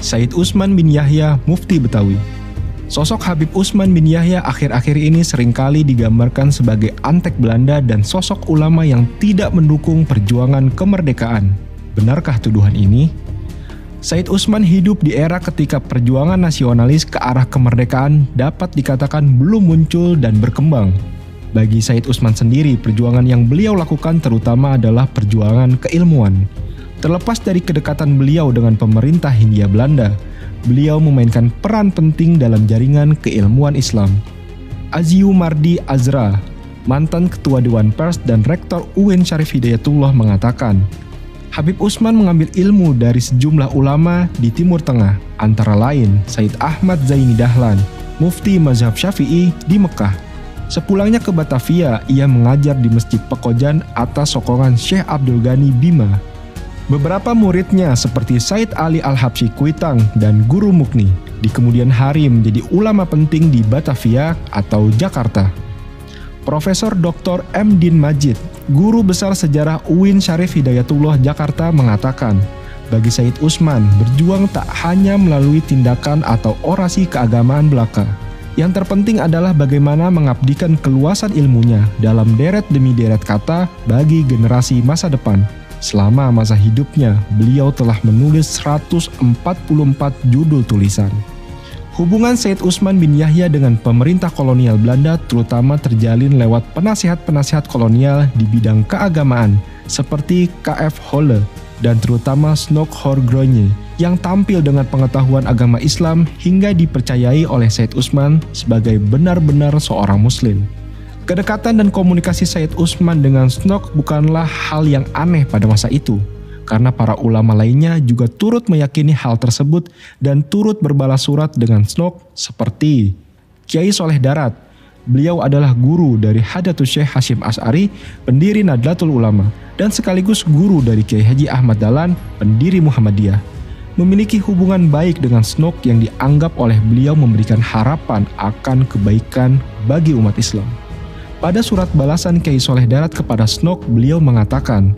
Said Utsman bin Yahya, Mufti Betawi. Sosok Habib Utsman bin Yahya akhir-akhir ini seringkali digambarkan sebagai antek Belanda dan sosok ulama yang tidak mendukung perjuangan kemerdekaan. Benarkah tuduhan ini? Said Utsman hidup di era ketika perjuangan nasionalis ke arah kemerdekaan dapat dikatakan belum muncul dan berkembang. Bagi Said Utsman sendiri, perjuangan yang beliau lakukan terutama adalah perjuangan keilmuan. Terlepas dari kedekatan beliau dengan pemerintah Hindia Belanda, beliau memainkan peran penting dalam jaringan keilmuan Islam. Azyu Mardi Azra, mantan Ketua Dewan Pers dan Rektor UIN Syarif Hidayatullah mengatakan, Habib Utsman mengambil ilmu dari sejumlah ulama di Timur Tengah, antara lain Said Ahmad Zaini Dahlan, Mufti Mazhab Syafi'i di Mekah. Sepulangnya ke Batavia, ia mengajar di Masjid Pekojan atas sokongan Syekh Abdul Ghani Bima. Beberapa muridnya seperti Said Ali Al-Habsyi Kuitang dan Guru Mukni di kemudian hari menjadi ulama penting di Batavia atau Jakarta. Profesor Dr. M. Din Majid, Guru Besar Sejarah UIN Syarif Hidayatullah Jakarta mengatakan, bagi Said Utsman, berjuang tak hanya melalui tindakan atau orasi keagamaan belaka. Yang terpenting adalah bagaimana mengabdikan keluasan ilmunya dalam deret demi deret kata bagi generasi masa depan. Selama masa hidupnya, beliau telah menulis 144 judul tulisan. Hubungan Said Utsman bin Yahya dengan pemerintah kolonial Belanda terutama terjalin lewat penasihat-penasihat kolonial di bidang keagamaan seperti K.F. Holle dan terutama Snok Horgrogne yang tampil dengan pengetahuan agama Islam hingga dipercayai oleh Said Utsman sebagai benar-benar seorang muslim. Kedekatan dan komunikasi Said Utsman dengan Snok bukanlah hal yang aneh pada masa itu, karena para ulama lainnya juga turut meyakini hal tersebut dan turut berbalas surat dengan Snok seperti Kiai Soleh Darat. Beliau adalah guru dari Hadatul Syekh Hasyim Asy'ari, pendiri Nadlatul Ulama, dan sekaligus guru dari Kiai Haji Ahmad Dahlan, pendiri Muhammadiyah. Memiliki hubungan baik dengan Snok yang dianggap oleh beliau memberikan harapan akan kebaikan bagi umat Islam. Pada surat balasan Kiai Soleh Darat kepada Snok, beliau mengatakan,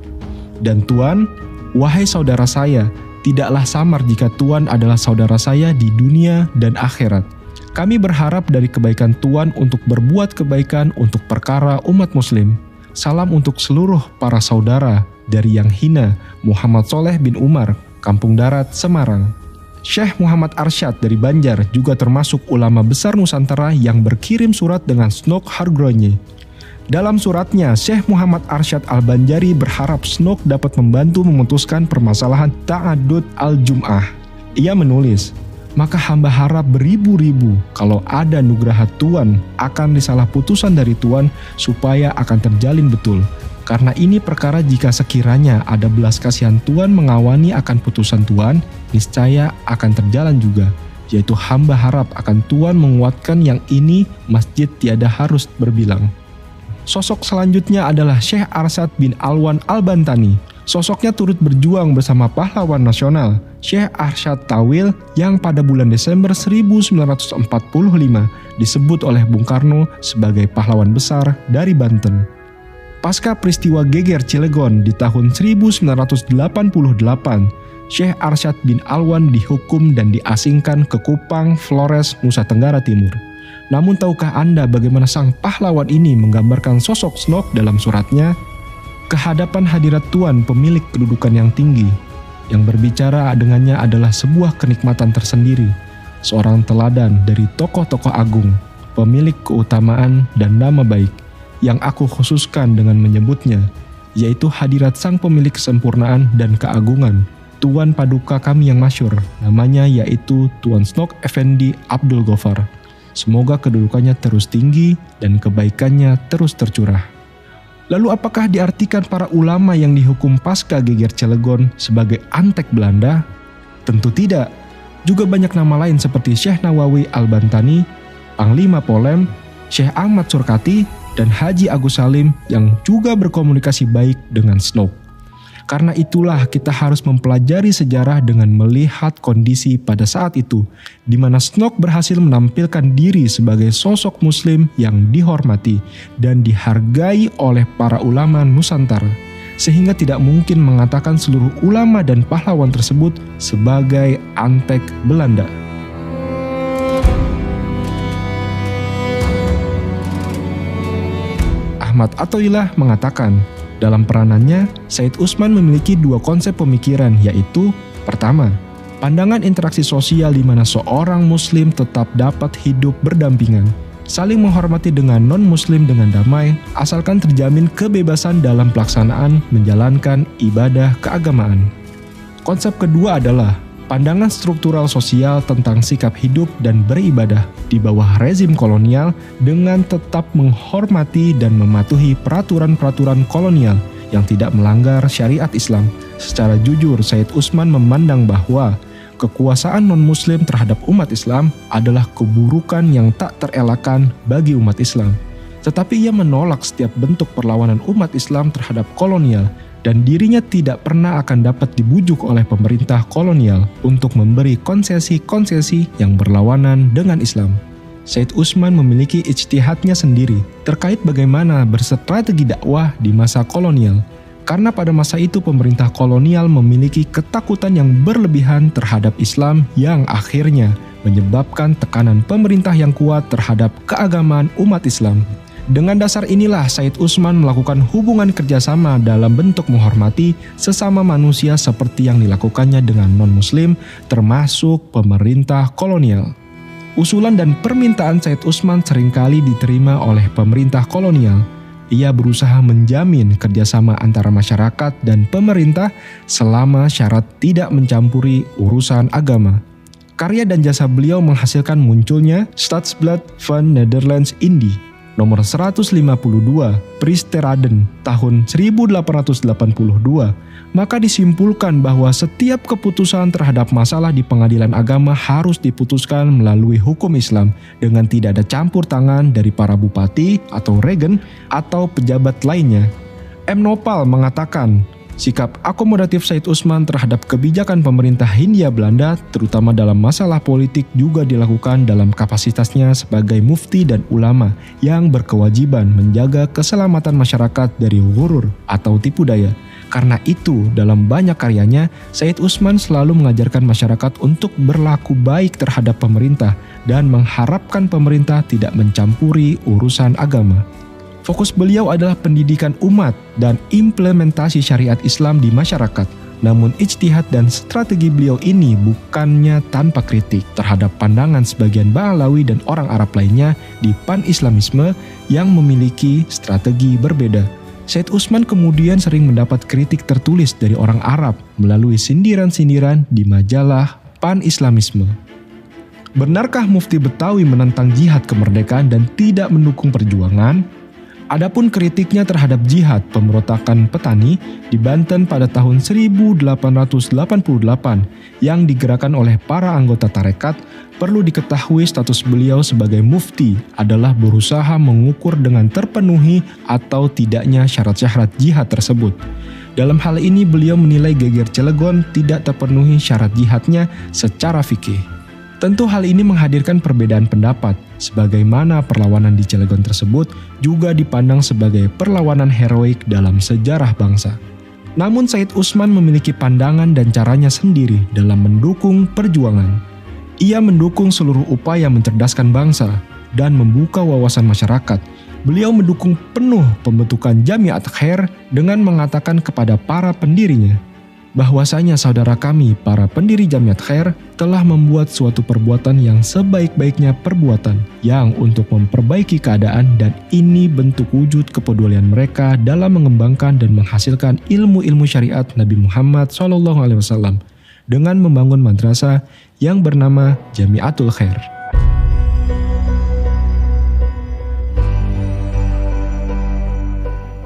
"Dan Tuan, wahai saudara saya, tidaklah samar jika Tuan adalah saudara saya di dunia dan akhirat. Kami berharap dari kebaikan Tuan untuk berbuat kebaikan untuk perkara umat muslim. Salam untuk seluruh para saudara dari Yang Hina, Muhammad Soleh bin Umar, Kampung Darat, Semarang." Syekh Muhammad Arsyad dari Banjar juga termasuk ulama besar Nusantara yang berkirim surat dengan Snok Horgrogne. Dalam suratnya, Syekh Muhammad Arsyad Al-Banjari berharap Snok dapat membantu memutuskan permasalahan Ta'adud Al-Jum'ah. Ia menulis, "Maka hamba harap beribu-ribu kalau ada nugraha Tuan akan disalah putusan dari Tuan supaya akan terjalin betul. Karena ini perkara jika sekiranya ada belas kasihan Tuan mengawani akan putusan Tuan, niscaya akan terjalan juga. Yaitu hamba harap akan Tuan menguatkan yang ini masjid tiada harus berbilang." Sosok selanjutnya adalah Syekh Arsyad bin Alwan Al-Bantani. Sosoknya turut berjuang bersama pahlawan nasional, Syekh Arsyad Tawil yang pada bulan Desember 1945 disebut oleh Bung Karno sebagai pahlawan besar dari Banten. Pasca peristiwa geger Cilegon di tahun 1988, Syekh Arsyad bin Alwan dihukum dan diasingkan ke Kupang, Flores, Nusa Tenggara Timur. Namun tahukah Anda bagaimana sang pahlawan ini menggambarkan sosok Snok dalam suratnya? Kehadapan hadirat Tuan pemilik kedudukan yang tinggi, yang berbicara dengannya adalah sebuah kenikmatan tersendiri, seorang teladan dari tokoh-tokoh agung, pemilik keutamaan dan nama baik, yang aku khususkan dengan menyebutnya, yaitu hadirat sang pemilik kesempurnaan dan keagungan, Tuan Paduka kami yang masyhur, namanya yaitu Tuan Snok Effendi Abdul Ghaffar. Semoga kedudukannya terus tinggi dan kebaikannya terus tercurah. Lalu apakah diartikan para ulama yang dihukum pasca geger Cilegon sebagai antek Belanda? Tentu tidak. Juga banyak nama lain seperti Syekh Nawawi Al-Bantani, Panglima Polem, Syekh Ahmad Surkati, dan Haji Agus Salim yang juga berkomunikasi baik dengan Snok. Karena itulah kita harus mempelajari sejarah dengan melihat kondisi pada saat itu, di mana Snok berhasil menampilkan diri sebagai sosok muslim yang dihormati dan dihargai oleh para ulama Nusantara. sehingga tidak mungkin mengatakan seluruh ulama dan pahlawan tersebut sebagai antek Belanda. Ahmad Athoillah mengatakan, dalam peranannya, Said Usman memiliki dua konsep pemikiran, yaitu pertama, pandangan interaksi sosial di mana seorang muslim tetap dapat hidup berdampingan, saling menghormati dengan non-muslim dengan damai, asalkan terjamin kebebasan dalam pelaksanaan menjalankan ibadah keagamaan. Konsep kedua adalah pandangan struktural sosial tentang sikap hidup dan beribadah di bawah rezim kolonial dengan tetap menghormati dan mematuhi peraturan-peraturan kolonial yang tidak melanggar syariat Islam. Secara jujur, Said Usman memandang bahwa kekuasaan non-muslim terhadap umat Islam adalah keburukan yang tak terelakkan bagi umat Islam. Tetapi ia menolak setiap bentuk perlawanan umat Islam terhadap kolonial dan dirinya tidak pernah akan dapat dibujuk oleh pemerintah kolonial untuk memberi konsesi-konsesi yang berlawanan dengan Islam. Said Usman memiliki ijtihadnya sendiri terkait bagaimana berstrategi dakwah di masa kolonial. Karena pada masa itu pemerintah kolonial memiliki ketakutan yang berlebihan terhadap Islam yang akhirnya menyebabkan tekanan pemerintah yang kuat terhadap keagamaan umat Islam. Dengan dasar inilah Said Usman melakukan hubungan kerjasama dalam bentuk menghormati sesama manusia seperti yang dilakukannya dengan non-muslim termasuk pemerintah kolonial. Usulan dan permintaan Said Usman seringkali diterima oleh pemerintah kolonial. Ia berusaha menjamin kerjasama antara masyarakat dan pemerintah selama syarat tidak mencampuri urusan agama. Karya dan jasa beliau menghasilkan munculnya Stadsblad van Nederlands-Indië nomor 152 Pristeraden tahun 1882, maka disimpulkan bahwa setiap keputusan terhadap masalah di pengadilan agama harus diputuskan melalui hukum Islam dengan tidak ada campur tangan dari para bupati atau regen atau pejabat lainnya. M. Nopal mengatakan, sikap akomodatif Said Usman terhadap kebijakan pemerintah Hindia Belanda, terutama dalam masalah politik, juga dilakukan dalam kapasitasnya sebagai mufti dan ulama yang berkewajiban menjaga keselamatan masyarakat dari ghurur atau tipu daya. Karena itu, dalam banyak karyanya, Said Usman selalu mengajarkan masyarakat untuk berlaku baik terhadap pemerintah dan mengharapkan pemerintah tidak mencampuri urusan agama. Fokus beliau adalah pendidikan umat dan implementasi syariat Islam di masyarakat. Namun ijtihad dan strategi beliau ini bukannya tanpa kritik terhadap pandangan sebagian Ba'alawi dan orang Arab lainnya di pan-Islamisme yang memiliki strategi berbeda. Said Usman kemudian sering mendapat kritik tertulis dari orang Arab melalui sindiran-sindiran di majalah pan-Islamisme. Benarkah Mufti Betawi menentang jihad kemerdekaan dan tidak mendukung perjuangan? Adapun kritiknya terhadap jihad pemberontakan petani di Banten pada tahun 1888 yang digerakkan oleh para anggota tarekat, perlu diketahui status beliau sebagai mufti adalah berusaha mengukur dengan terpenuhi atau tidaknya syarat-syarat jihad tersebut. Dalam hal ini beliau menilai Geger Cilegon tidak terpenuhi syarat jihadnya secara fikih. Tentu hal ini menghadirkan perbedaan pendapat, sebagaimana perlawanan di Cilegon tersebut juga dipandang sebagai perlawanan heroik dalam sejarah bangsa. Namun Said Usman memiliki pandangan dan caranya sendiri dalam mendukung perjuangan. Ia mendukung seluruh upaya mencerdaskan bangsa dan membuka wawasan masyarakat. Beliau mendukung penuh pembentukan Jamiat Khair dengan mengatakan kepada para pendirinya, bahwasanya saudara kami, para pendiri Jamiat Khair, telah membuat suatu perbuatan yang sebaik-baiknya perbuatan, yang untuk memperbaiki keadaan, dan ini bentuk wujud kepedulian mereka dalam mengembangkan dan menghasilkan ilmu-ilmu syariat Nabi Muhammad SAW dengan membangun madrasah yang bernama Jamiatul Khair.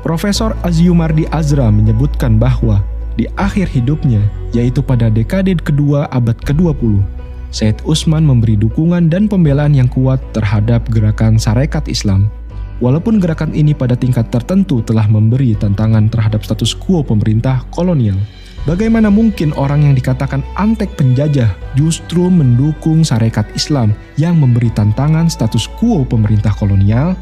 Profesor Aziumardi Azra menyebutkan bahwa di akhir hidupnya, yaitu pada dekade kedua abad ke-20, Said Usman memberi dukungan dan pembelaan yang kuat terhadap gerakan Sarekat Islam. Walaupun gerakan ini pada tingkat tertentu telah memberi tantangan terhadap status quo pemerintah kolonial. Bagaimana mungkin orang yang dikatakan antek penjajah justru mendukung Sarekat Islam yang memberi tantangan status quo pemerintah kolonial?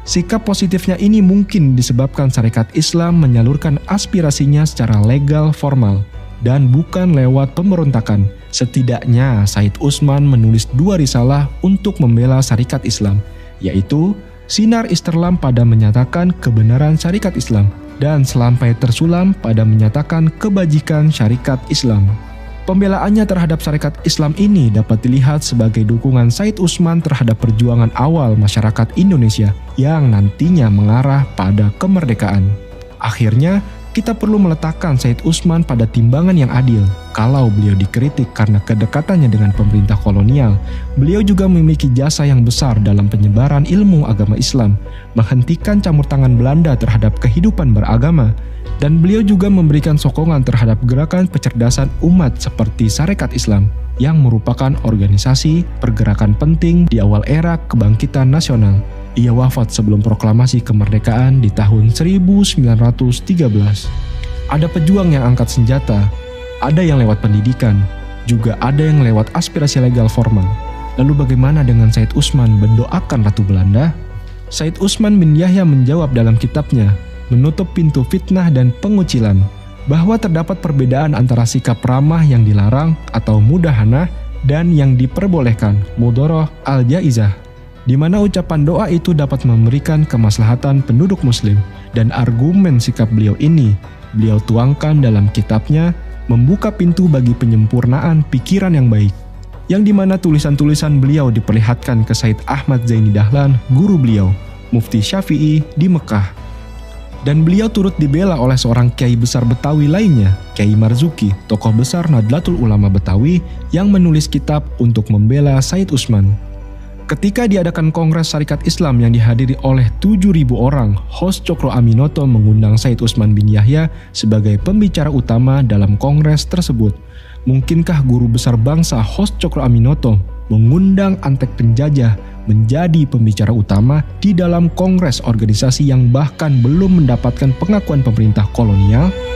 Sikap positifnya ini mungkin disebabkan Syarikat Islam menyalurkan aspirasinya secara legal formal dan bukan lewat pemberontakan. Setidaknya Said Utsman menulis 2 risalah untuk membela Syarikat Islam, yaitu Sinar Istirlam pada menyatakan kebenaran Syarikat Islam dan Selampai Tersulam pada menyatakan kebajikan Syarikat Islam. Pembelaannya terhadap Syarikat Islam ini dapat dilihat sebagai dukungan Said Utsman terhadap perjuangan awal masyarakat Indonesia yang nantinya mengarah pada kemerdekaan. Akhirnya, kita perlu meletakkan Said Utsman pada timbangan yang adil. Kalau beliau dikritik karena kedekatannya dengan pemerintah kolonial, beliau juga memiliki jasa yang besar dalam penyebaran ilmu agama Islam, menghentikan campur tangan Belanda terhadap kehidupan beragama, dan beliau juga memberikan sokongan terhadap gerakan pencerdasan umat seperti Syarikat Islam, yang merupakan organisasi pergerakan penting di awal era kebangkitan nasional. Ia wafat sebelum proklamasi kemerdekaan di tahun 1913. Ada pejuang yang angkat senjata, ada yang lewat pendidikan, juga ada yang lewat aspirasi legal formal. Lalu bagaimana dengan Said Utsman mendoakan Ratu Belanda? Said Utsman bin Yahya menjawab dalam kitabnya, Menutup Pintu Fitnah dan Pengucilan, bahwa terdapat perbedaan antara sikap ramah yang dilarang atau mudahanah dan yang diperbolehkan, mudoroh al-jaizah, di mana ucapan doa itu dapat memberikan kemaslahatan penduduk muslim, dan argumen sikap beliau ini beliau tuangkan dalam kitabnya Membuka Pintu bagi Penyempurnaan Pikiran yang Baik, yang dimana tulisan-tulisan beliau diperlihatkan ke Said Ahmad Zaini Dahlan, guru beliau, Mufti Syafi'i di Mekah. Dan beliau turut dibela oleh seorang kiai besar Betawi lainnya, Kiai Marzuki, tokoh besar Nahdlatul Ulama Betawi yang menulis kitab untuk membela Said Utsman. Ketika diadakan Kongres Syarikat Islam yang dihadiri oleh 7.000 orang, host Cokro Aminoto mengundang Said Utsman bin Yahya sebagai pembicara utama dalam kongres tersebut. Mungkinkah guru besar bangsa host Cokro Aminoto mengundang antek penjajah menjadi pembicara utama di dalam kongres organisasi yang bahkan belum mendapatkan pengakuan pemerintah kolonial?